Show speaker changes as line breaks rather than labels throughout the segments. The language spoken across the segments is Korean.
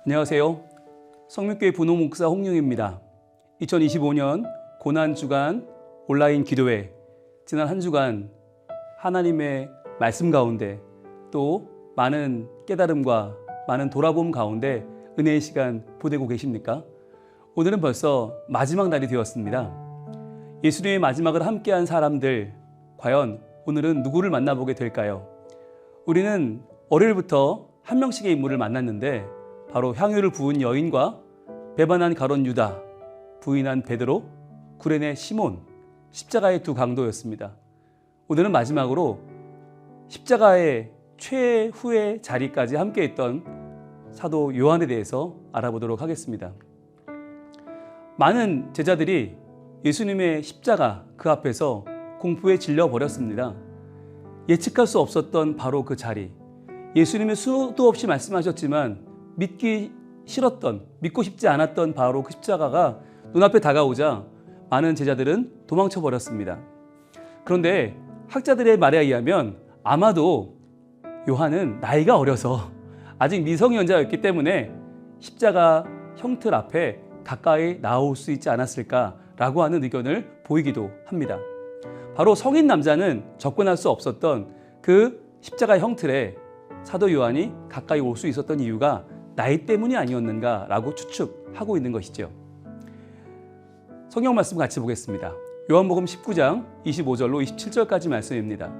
안녕하세요. 성민교회 분홍목사 홍용입니다. 2025년 고난주간 온라인 기도회, 지난 한 주간 하나님의 말씀 가운데 또 많은 깨달음과 많은 돌아봄 가운데 은혜의 시간 보내고 계십니까? 오늘은 벌써 마지막 날이 되었습니다. 예수님의 마지막을 함께한 사람들, 과연 오늘은 누구를 만나보게 될까요? 우리는 월요일부터 한 명씩의 인물을 만났는데 바로 향유를 부은 여인과 배반한 가룟 유다, 부인한 베드로, 구레네 시몬, 십자가의 두 강도였습니다. 오늘은 마지막으로 십자가의 최후의 자리까지 함께했던 사도 요한에 대해서 알아보도록 하겠습니다. 많은 제자들이 예수님의 십자가 그 앞에서 공포에 질려버렸습니다. 예측할 수 없었던 바로 그 자리, 예수님의 수도 없이 말씀하셨지만 믿기 싫었던, 믿고 싶지 않았던 바로 그 십자가가 눈앞에 다가오자 많은 제자들은 도망쳐 버렸습니다. 그런데 학자들의 말에 의하면 아마도 요한은 나이가 어려서 아직 미성년자였기 때문에 십자가 형틀 앞에 가까이 나올 수 있지 않았을까라고 하는 의견을 보이기도 합니다. 바로 성인 남자는 접근할 수 없었던 그 십자가 형틀에 사도 요한이 가까이 올 수 있었던 이유가 나이 때문이 아니었는가라고 추측하고 있는 것이죠. 성경 말씀 같이 보겠습니다. 요한복음 19장 25절로 27절까지 말씀입니다.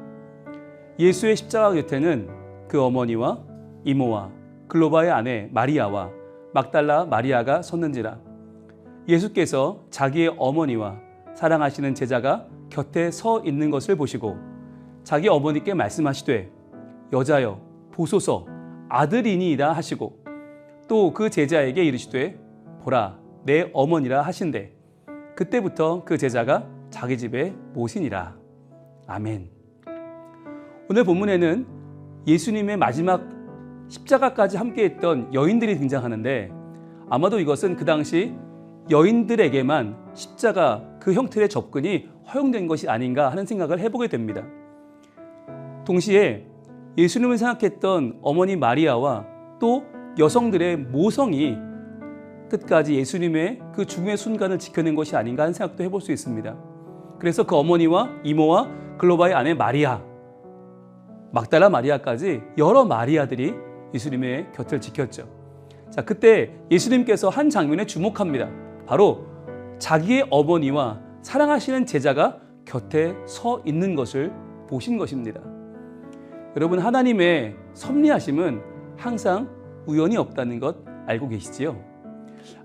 예수의 십자가 곁에는 그 어머니와 이모와 글로바의 아내 마리아와 막달라 마리아가 섰는지라. 예수께서 자기의 어머니와 사랑하시는 제자가 곁에 서 있는 것을 보시고 자기 어머니께 말씀하시되 여자여 보소서 아들이니이다 하시고 또 그 제자에게 이르시되 보라 내 어머니라 하신대 그때부터 그 제자가 자기 집에 모시니라. 아멘. 오늘 본문에는 예수님의 마지막 십자가까지 함께했던 여인들이 등장하는데 아마도 이것은 그 당시 여인들에게만 십자가 그 형태의 접근이 허용된 것이 아닌가 하는 생각을 해보게 됩니다. 동시에 예수님을 생각했던 어머니 마리아와 또 여성들의 모성이 끝까지 예수님의 그 중요의 순간을 지켜낸 것이 아닌가 하는 생각도 해볼 수 있습니다. 그래서 그 어머니와 이모와 글로바의 아내 마리아, 막달라 마리아까지 여러 마리아들이 예수님의 곁을 지켰죠. 자, 그때 예수님께서 한 장면에 주목합니다. 바로 자기의 어머니와 사랑하시는 제자가 곁에 서 있는 것을 보신 것입니다. 여러분, 하나님의 섭리하심은 항상 우연이 없다는 것 알고 계시지요?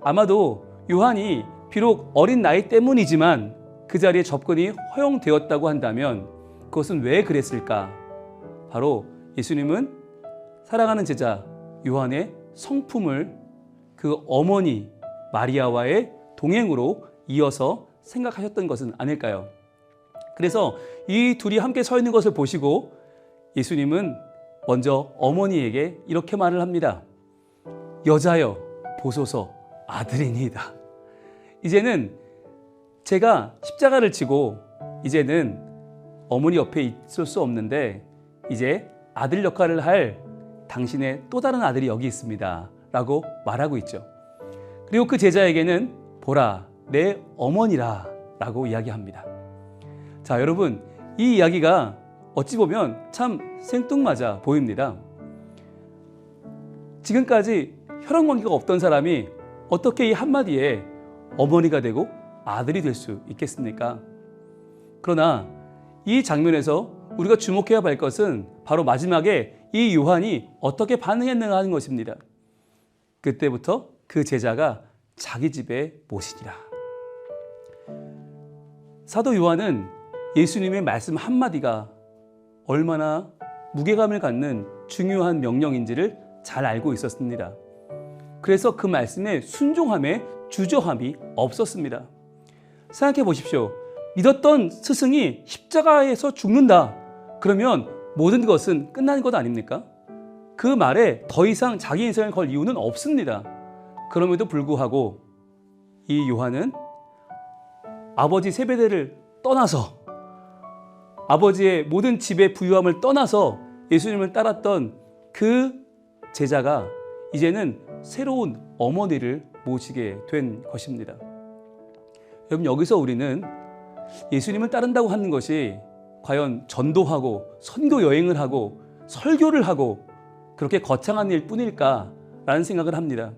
아마도 요한이 비록 어린 나이 때문이지만 그 자리에 접근이 허용되었다고 한다면 그것은 왜 그랬을까? 바로 예수님은 사랑하는 제자 요한의 성품을 그 어머니 마리아와의 동행으로 이어서 생각하셨던 것은 아닐까요? 그래서 이 둘이 함께 서 있는 것을 보시고 예수님은 먼저 어머니에게 이렇게 말을 합니다. 여자여 보소서 아들이니이다. 이제는 제가 십자가를 지고 이제는 어머니 옆에 있을 수 없는데 이제 아들 역할을 할 당신의 또 다른 아들이 여기 있습니다 라고 말하고 있죠. 그리고 그 제자에게는 보라 내 어머니라 라고 이야기합니다. 자, 여러분, 이 이야기가 어찌 보면 참 생뚱맞아 보입니다. 지금까지 혈연관계가 없던 사람이 어떻게 이 한마디에 어머니가 되고 아들이 될 수 있겠습니까? 그러나 이 장면에서 우리가 주목해야 할 것은 바로 마지막에 이 요한이 어떻게 반응했는가 하는 것입니다. 그때부터 그 제자가 자기 집에 모시니라. 사도 요한은 예수님의 말씀 한마디가 얼마나 무게감을 갖는 중요한 명령인지를 잘 알고 있었습니다. 그래서 그 말씀에 순종함에 주저함이 없었습니다. 생각해 보십시오. 믿었던 스승이 십자가에서 죽는다. 그러면 모든 것은 끝난 것 아닙니까? 그 말에 더 이상 자기 인생을 걸 이유는 없습니다. 그럼에도 불구하고 이 요한은 아버지 세베대를 떠나서 아버지의 모든 집의 부유함을 떠나서 예수님을 따랐던 그 제자가 이제는 새로운 어머니를 모시게 된 것입니다. 여러분, 여기서 우리는 예수님을 따른다고 하는 것이 과연 전도하고 선교 여행을 하고 설교를 하고 그렇게 거창한 일 뿐일까라는 생각을 합니다.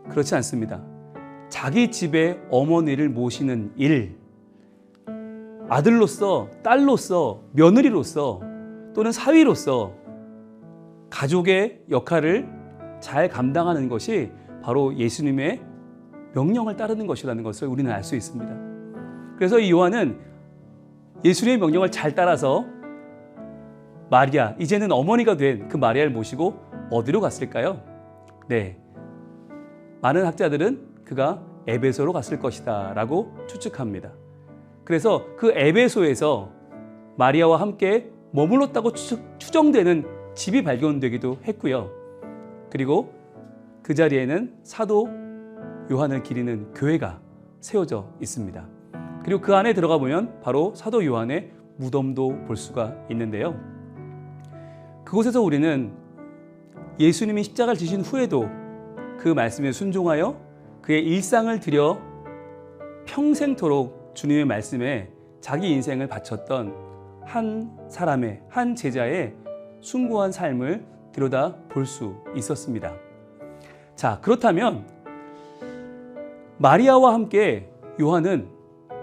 그렇지 않습니다. 자기 집에 어머니를 모시는 일, 아들로서, 딸로서, 며느리로서 또는 사위로서 가족의 역할을 잘 감당하는 것이 바로 예수님의 명령을 따르는 것이라는 것을 우리는 알 수 있습니다. 그래서 이 요한은 예수님의 명령을 잘 따라서 마리아, 이제는 어머니가 된 그 마리아를 모시고 어디로 갔을까요? 네, 많은 학자들은 그가 에베소로 갔을 것이다 라고 추측합니다. 그래서 그 에베소에서 마리아와 함께 머물렀다고 추정되는 집이 발견되기도 했고요. 그리고 그 자리에는 사도 요한을 기리는 교회가 세워져 있습니다. 그리고 그 안에 들어가 보면 바로 사도 요한의 무덤도 볼 수가 있는데요. 그곳에서 우리는 예수님이 십자가를 지신 후에도 그 말씀에 순종하여 그의 일상을 들여 평생토록 주님의 말씀에 자기 인생을 바쳤던 한 사람의, 한 제자의 숭고한 삶을 들여다 볼 수 있었습니다. 자, 그렇다면 마리아와 함께 요한은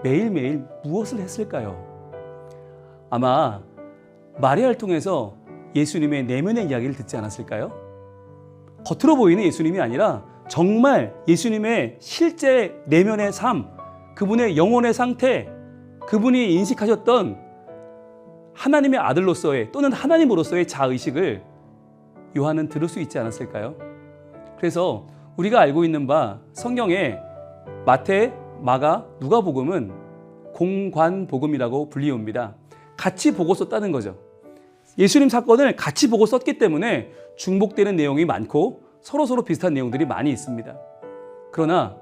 매일매일 무엇을 했을까요? 아마 마리아를 통해서 예수님의 내면의 이야기를 듣지 않았을까요? 겉으로 보이는 예수님이 아니라 정말 예수님의 실제 내면의 삶, 그분의 영혼의 상태, 그분이 인식하셨던 하나님의 아들로서의 또는 하나님으로서의 자의식을 요한은 들을 수 있지 않았을까요? 그래서 우리가 알고 있는 바 성경에 마태, 마가, 누가복음은 공관복음이라고 불리웁니다. 같이 보고 썼다는 거죠. 예수님 사건을 같이 보고 썼기 때문에 중복되는 내용이 많고 서로 비슷한 내용들이 많이 있습니다. 그러나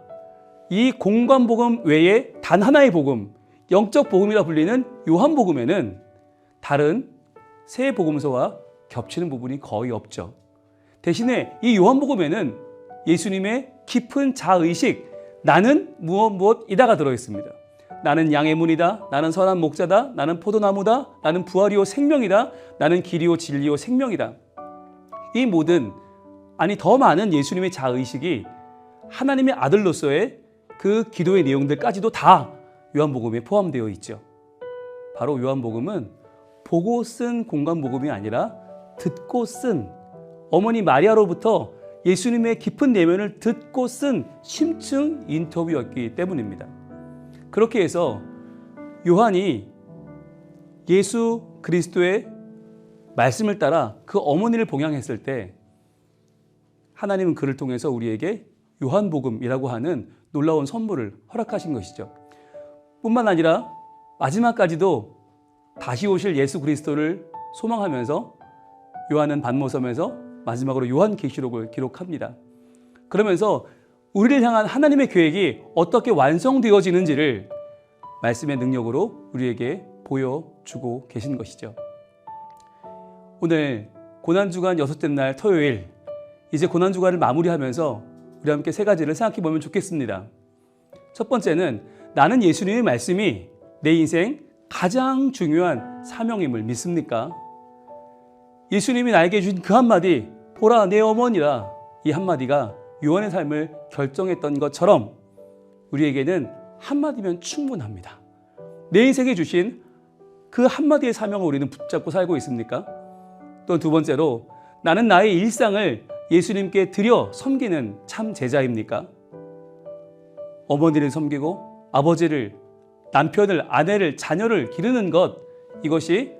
이 공관복음 외에 단 하나의 복음, 영적 복음이라 불리는 요한복음에는 다른 세 복음서와 겹치는 부분이 거의 없죠. 대신에 이 요한복음에는 예수님의 깊은 자의식, 나는 무엇이다가 들어있습니다. 나는 양의 문이다. 나는 선한 목자다. 나는 포도나무다. 나는 부활이요 생명이다. 나는 길이요 진리요 생명이다. 이 모든, 아니 더 많은 예수님의 자의식이 하나님의 아들로서의 그 기도의 내용들까지도 다 요한복음에 포함되어 있죠. 바로 요한복음은 보고 쓴 공관복음이 아니라 듣고 쓴, 어머니 마리아로부터 예수님의 깊은 내면을 듣고 쓴 심층 인터뷰였기 때문입니다. 그렇게 해서 요한이 예수 그리스도의 말씀을 따라 그 어머니를 봉양했을 때 하나님은 그를 통해서 우리에게 요한복음이라고 하는 놀라운 선물을 허락하신 것이죠. 뿐만 아니라 마지막까지도 다시 오실 예수 그리스도를 소망하면서 요한은 반모섬에서 마지막으로 요한계시록을 기록합니다. 그러면서 우리를 향한 하나님의 계획이 어떻게 완성되어지는지를 말씀의 능력으로 우리에게 보여주고 계신 것이죠. 오늘 고난주간 6째 날 토요일, 이제 고난주간을 마무리하면서 우리 함께 세 가지를 생각해 보면 좋겠습니다. 첫 번째는 나는 예수님의 말씀이 내 인생 가장 중요한 사명임을 믿습니까? 예수님이 나에게 주신 그 한마디, 보라 내 어머니라, 이 한마디가 요한의 삶을 결정했던 것처럼 우리에게는 한마디면 충분합니다. 내 인생에 주신 그 한마디의 사명을 우리는 붙잡고 살고 있습니까? 또 두 번째로 나는 나의 일상을 예수님께 드려 섬기는 참 제자입니까? 어머니를 섬기고 아버지를, 남편을, 아내를, 자녀를 기르는 것, 이것이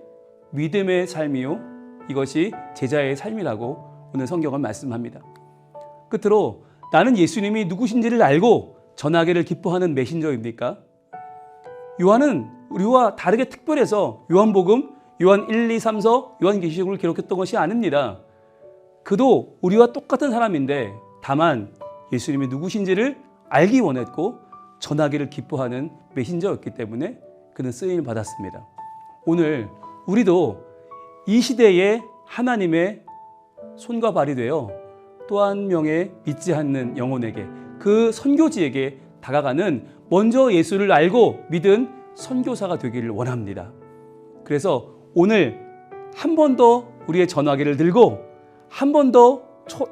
믿음의 삶이요, 이것이 제자의 삶이라고 오늘 성경은 말씀합니다. 끝으로 나는 예수님이 누구신지를 알고 전하기를 기뻐하는 메신저입니까? 요한은 우리와 다르게 특별해서 요한복음, 요한 1, 2, 3서, 요한계시록을 기록했던 것이 아닙니다. 그도 우리와 똑같은 사람인데 다만 예수님이 누구신지를 알기 원했고 전하기를 기뻐하는 메신저였기 때문에 그는 쓰임을 받았습니다. 오늘 우리도 이 시대에 하나님의 손과 발이 되어 또 한 명의 믿지 않는 영혼에게, 그 선교지에게 다가가는 먼저 예수를 알고 믿은 선교사가 되기를 원합니다. 그래서 오늘 한 번 더 우리의 전화기를 들고 한 번 더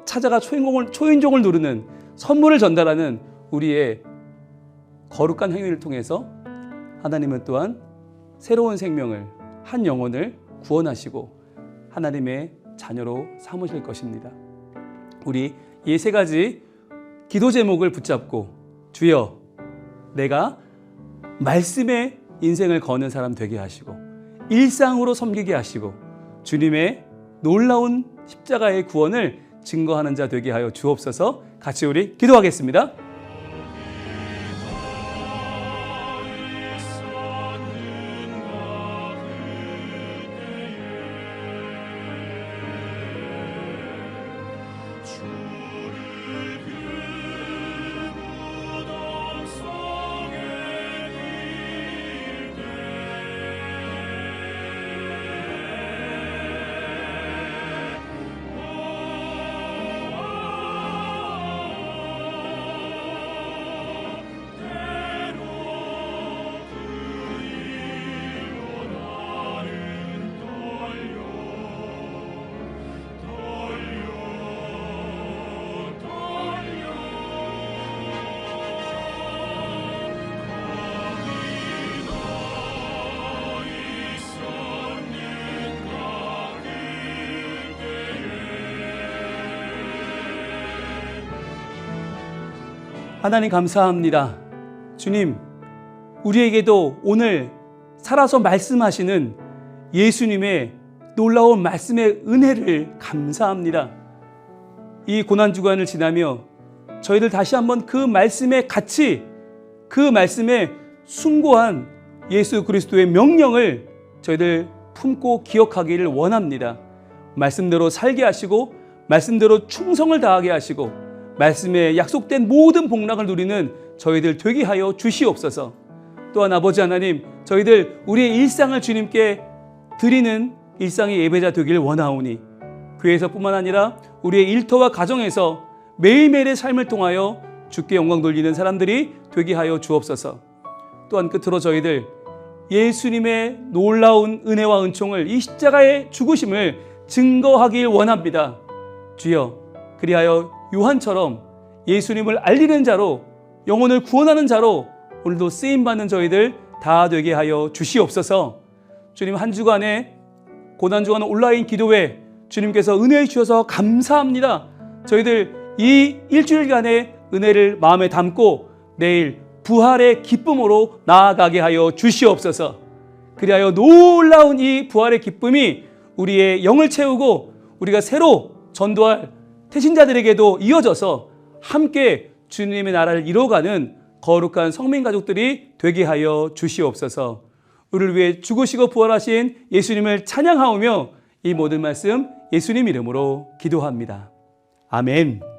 찾아가 초인종을 누르는, 선물을 전달하는 우리의 거룩한 행위를 통해서 하나님은 또한 새로운 생명을, 한 영혼을 구원하시고 하나님의 자녀로 삼으실 것입니다. 우리 이 세 가지 기도 제목을 붙잡고, 주여 내가 말씀의 인생을 거는 사람 되게 하시고 일상으로 섬기게 하시고 주님의 놀라운 십자가의 구원을 증거하는 자 되게 하여 주옵소서. 같이 우리 기도하겠습니다. 하나님 감사합니다. 주님, 우리에게도 오늘 살아서 말씀하시는 예수님의 놀라운 말씀의 은혜를 감사합니다. 이 고난주간을 지나며 저희들 다시 한번 그 말씀의 가치, 그 말씀에 숭고한 예수 그리스도의 명령을 저희들 품고 기억하기를 원합니다. 말씀대로 살게 하시고 말씀대로 충성을 다하게 하시고 말씀에 약속된 모든 복락을 누리는 저희들 되게 하여 주시옵소서. 또한 아버지 하나님, 저희들 우리의 일상을 주님께 드리는 일상의 예배자 되길 원하오니 교회에서뿐만 아니라 우리의 일터와 가정에서 매일매일의 삶을 통하여 주께 영광 돌리는 사람들이 되게 하여 주옵소서. 또한 끝으로 저희들 예수님의 놀라운 은혜와 은총을, 이 십자가의 죽으심을 증거하길 원합니다. 주여, 그리하여 요한처럼 예수님을 알리는 자로, 영혼을 구원하는 자로 오늘도 쓰임받는 저희들 다 되게 하여 주시옵소서. 주님, 한 주간에 고난주간 온라인 기도회 주님께서 은혜해 주셔서 감사합니다. 저희들 이 일주일간의 은혜를 마음에 담고 내일 부활의 기쁨으로 나아가게 하여 주시옵소서. 그리하여 놀라운 이 부활의 기쁨이 우리의 영을 채우고 우리가 새로 전도할 태신자들에게도 이어져서 함께 주님의 나라를 이뤄가는 거룩한 성민 가족들이 되게 하여 주시옵소서. 우리를 위해 죽으시고 부활하신 예수님을 찬양하오며 이 모든 말씀 예수님 이름으로 기도합니다. 아멘.